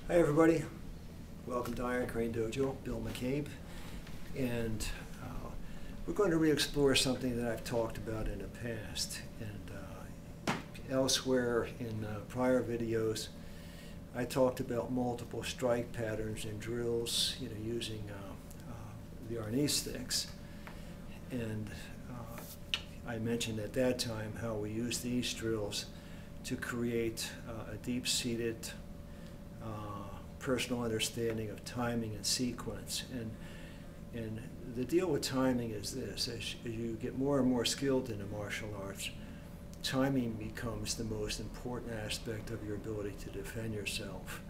Hi everybody, welcome to Iron Crane Dojo, Bill McCabe, and we're going to re-explore something that I've talked about in the past, and elsewhere in prior videos I talked about multiple strike patterns and drills, using the Arnis sticks, and I mentioned at that time how we use these drills to create a deep-seated personal understanding of timing and sequence. And the deal with timing is this: as you get more and more skilled in the martial arts, timing becomes the most important aspect of your ability to defend yourself.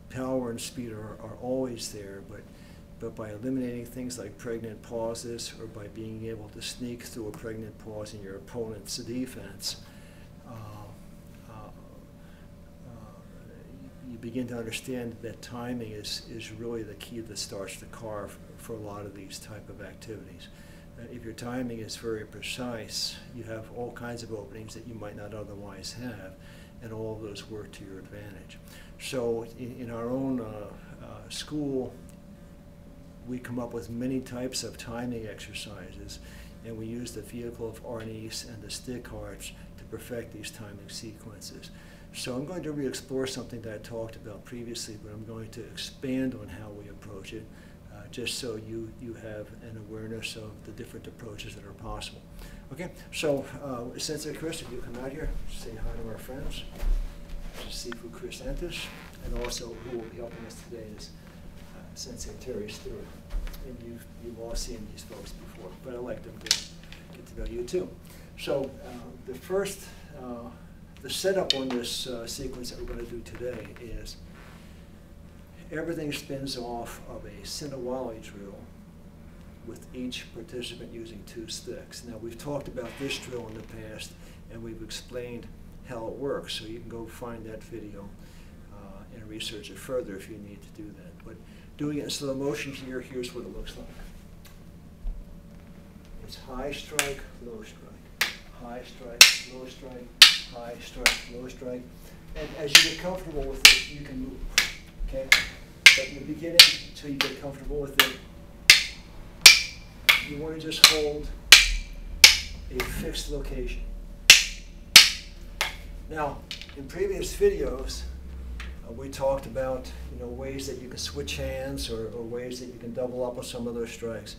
Power and speed are always there, but by eliminating things like pregnant pauses, or by being able to sneak through a pregnant pause in your opponent's defense, you begin to understand that timing is really the key that starts the car for a lot of these type of activities. If your timing is very precise, you have all kinds of openings that you might not otherwise have, and all of those work to your advantage. So in our own school, we come up with many types of timing exercises, and we use the vehicle of Arnis and the stick arts to perfect these timing sequences. So I'm going to re-explore something that I talked about previously, but I'm going to expand on how we approach it, just so you have an awareness of the different approaches that are possible. Okay, so Sensei Chris, if you come out here, say hi to our friends. This is Sifu Chris Entis, and also who will be helping us today is Sensei Terry Stewart. And you've all seen these folks before, but I'd like them to get to know you too. So the setup on this sequence that we're going to do today is everything spins off of a Sinawali drill, with each participant using 2 sticks. Now, we've talked about this drill in the past, and we've explained how it works, so you can go find that video and research it further if you need to do that. But doing it in slow motion here, here's what it looks like. It's high strike, low strike, high strike, low strike, high strike, low strike, and as you get comfortable with it, you can move, okay? But in the beginning, until you get comfortable with it, you want to just hold a fixed location. Now, in previous videos, we talked about ways that you can switch hands, or ways that you can double up on some of those strikes.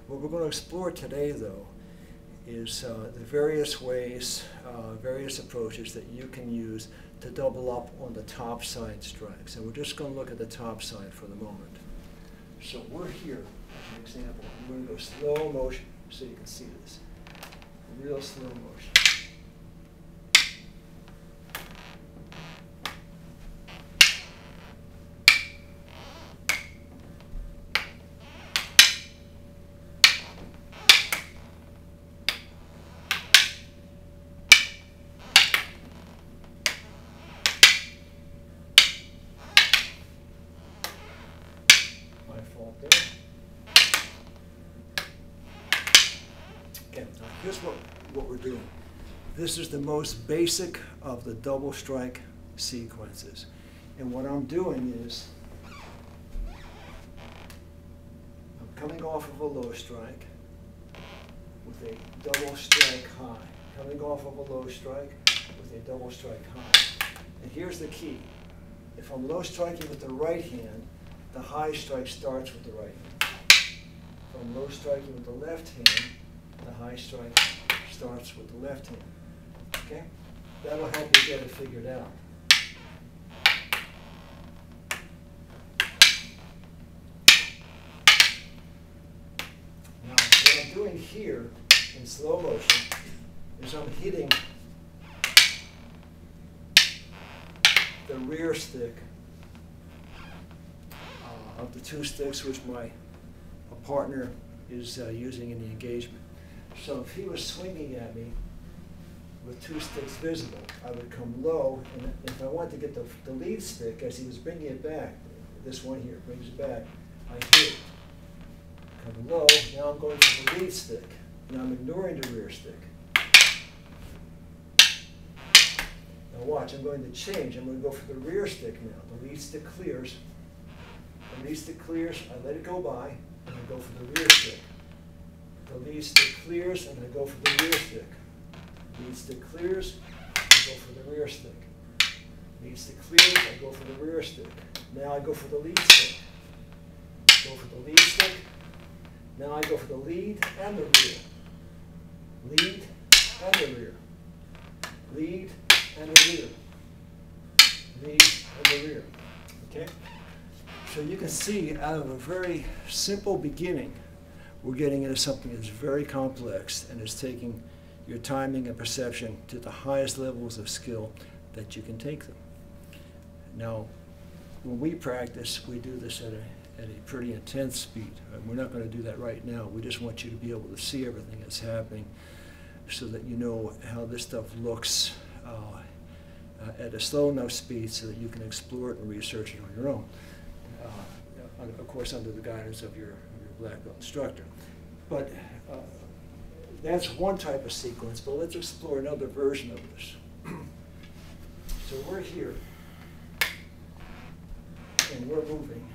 What we're going to explore today, though, is the various ways, various approaches that you can use to double up on the top side strikes. And we're just going to look at the top side for the moment. So we're here, as an example. I'm going to go slow motion so you can see this. Real slow motion. Okay, now here's what we're doing. This is the most basic of the double strike sequences. And what I'm doing is, I'm coming off of a low strike with a double strike high. Coming off of a low strike with a double strike high. And here's the key. If I'm low striking with the right hand, the high strike starts with the right hand. If I'm low striking with the left hand, the high strike starts with the left hand. Okay? That'll help you get it figured out. Now, what I'm doing here in slow motion is I'm hitting the rear stick of the 2 sticks which my partner is using in the engagement. So if he was swinging at me with 2 sticks visible, I would come low, and if I wanted to get the lead stick, as he was bringing it back, this one here brings it back, I hit it. Come low, now I'm going for the lead stick, and I'm ignoring the rear stick. Now Now watch, I'm going to change. I'm going to go for the rear stick now. The lead stick clears. The lead stick clears, I let it go by, and I go for the rear stick. The lead stick clears, and I go for the rear stick. Lead stick clears, I go for the rear stick. Lead stick clears, I go for the rear stick. Now I go for the lead stick. Go for the lead stick. Now I go for the lead and the rear. Lead and the rear. Lead and the rear. Lead and the rear. Okay? So you can see out of a very simple beginning, we're getting into something that's very complex and is taking your timing and perception to the highest levels of skill that you can take them. Now, when we practice, we do this at a pretty intense speed. And we're not going to do that right now. We just want you to be able to see everything that's happening so that you know how this stuff looks at a slow enough speed so that you can explore it and research it on your own. Of course, under the guidance of your black belt instructor. But that's one type of sequence, but let's explore another version of this. So we're here, and we're moving.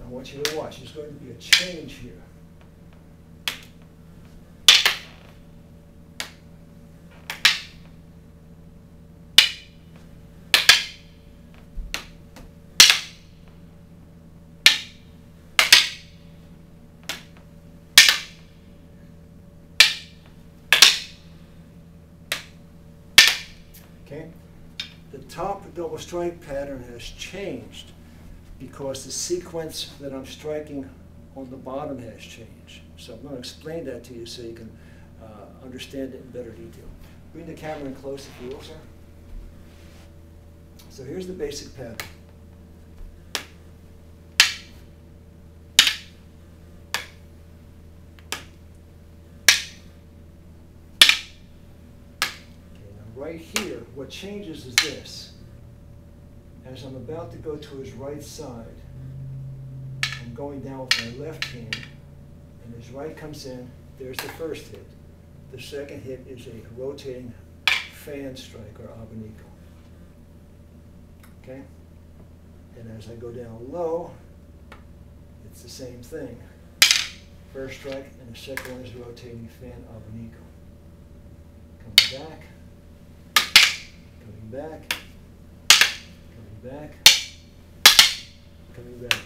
I want you to watch. There's going to be a change here. Okay? The top double strike pattern has changed because the sequence that I'm striking on the bottom has changed. So I'm going to explain that to you so you can understand it in better detail. Bring the camera in close if you will, sir. So here's the basic pattern. Right here, what changes is this. As I'm about to go to his right side, I'm going down with my left hand, and his right comes in, there's the first hit. The second hit is a rotating fan strike, or abanico. Okay? And as I go down low, it's the same thing. First strike, and the second one is rotating fan abanico. Coming back. Coming back, coming back, coming back.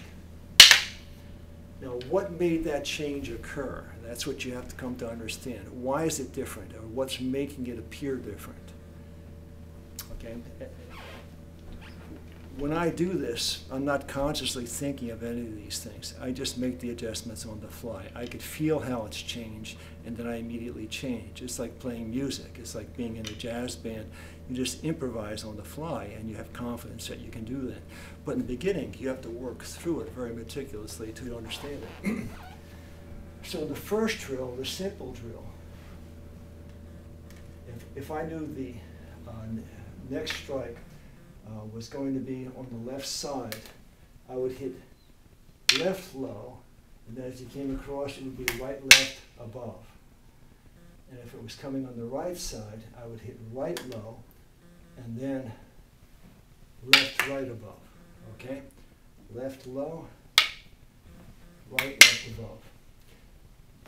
Now, what made that change occur? That's what you have to come to understand. Why is it different, or what's making it appear different? Okay. When I do this, I'm not consciously thinking of any of these things. I just make the adjustments on the fly. I could feel how it's changed, and then I immediately change. It's like playing music. It's like being in a jazz band. You just improvise on the fly, and you have confidence that you can do that. But in the beginning, you have to work through it very meticulously to understand it. So in the first drill, the simple drill, if I knew the next strike was going to be on the left side, I would hit left low, and then as you came across, it would be right, left, above. And if it was coming on the right side, I would hit right low, and then left, right, above. Okay? Left low, right, left, above.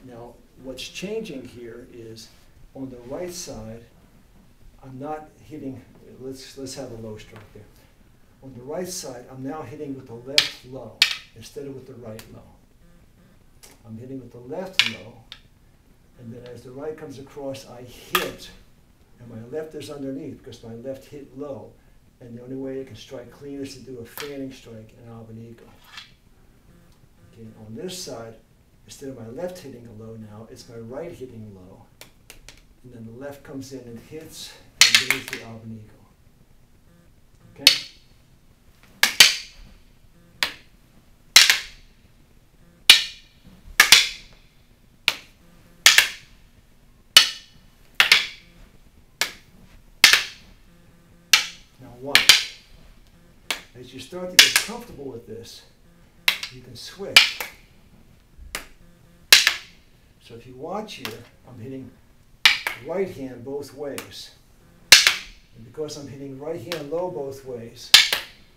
Now, what's changing here is on the right side, I'm not hitting, let's have a low stroke there. On the right side, I'm now hitting with the left low instead of with the right low. I'm hitting with the left low, and then as the right comes across, I hit, and my left is underneath because my left hit low, and the only way I can strike clean is to do a fanning strike and abanico. Okay, on this side, instead of my left hitting a low now, it's my right hitting low, and then the left comes in and hits, and there's the abanico. Okay? Now watch. As you start to get comfortable with this, you can switch. So if you watch here, I'm hitting right hand both ways. And because I'm hitting right hand low both ways,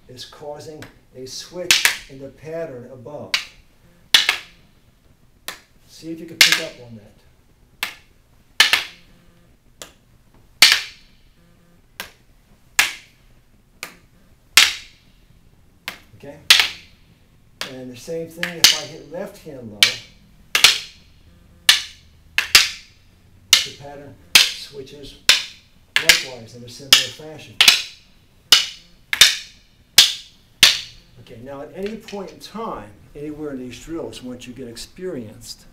it's causing a switch in the pattern above. See if you can pick up on that. Okay? And the same thing if I hit left hand low, the pattern switches likewise in a similar fashion. Okay, now at any point in time, anywhere in these drills, once you get experienced,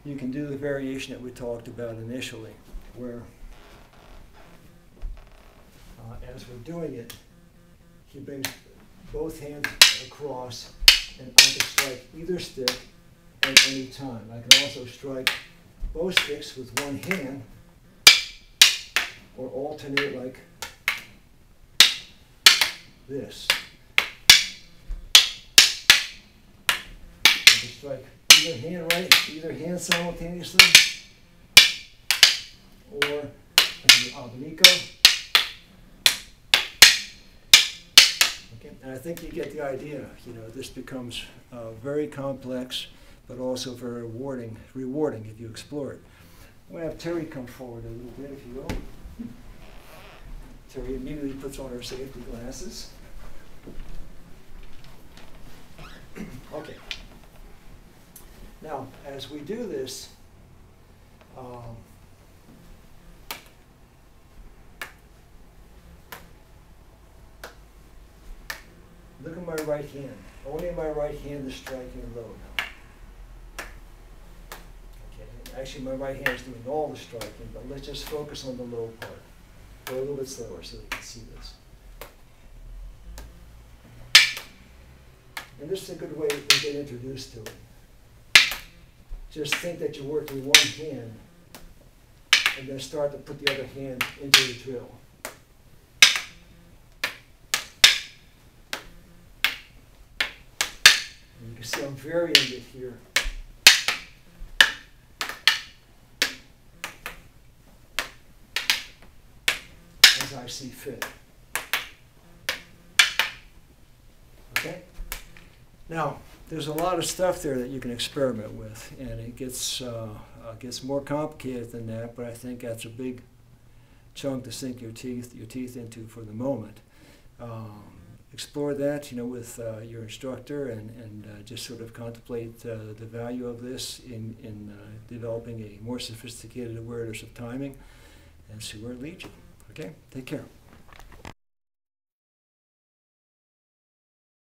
you can do the variation that we talked about initially, where as we're doing it, he brings both hands across, and I can strike either stick at any time. I can also strike both sticks with one hand, or alternate like this. I can strike either hand simultaneously, or I can do abanico. Okay, and I think you get the idea. You know, this becomes very complex, but also very rewarding if you explore it. I'm going to have Terry come forward a little bit, if you will. Terry immediately puts on her safety glasses. Okay. Now, as we do this, look at my right hand. Only my right hand is striking low now. Okay. Actually, my right hand is doing all the striking, but let's just focus on the low part. Go a little bit slower so you can see this. And this is a good way to get introduced to it. Just think that you're working one hand, and then start to put the other hand into the drill. And you can see I'm varying it here. As I see fit. Okay? Now, there's a lot of stuff there that you can experiment with, and it gets more complicated than that, but I think that's a big chunk to sink your teeth into for the moment. Explore that, you know, with your instructor, and just sort of contemplate the value of this in developing a more sophisticated awareness of timing, and see where it leads you. Okay? Take care.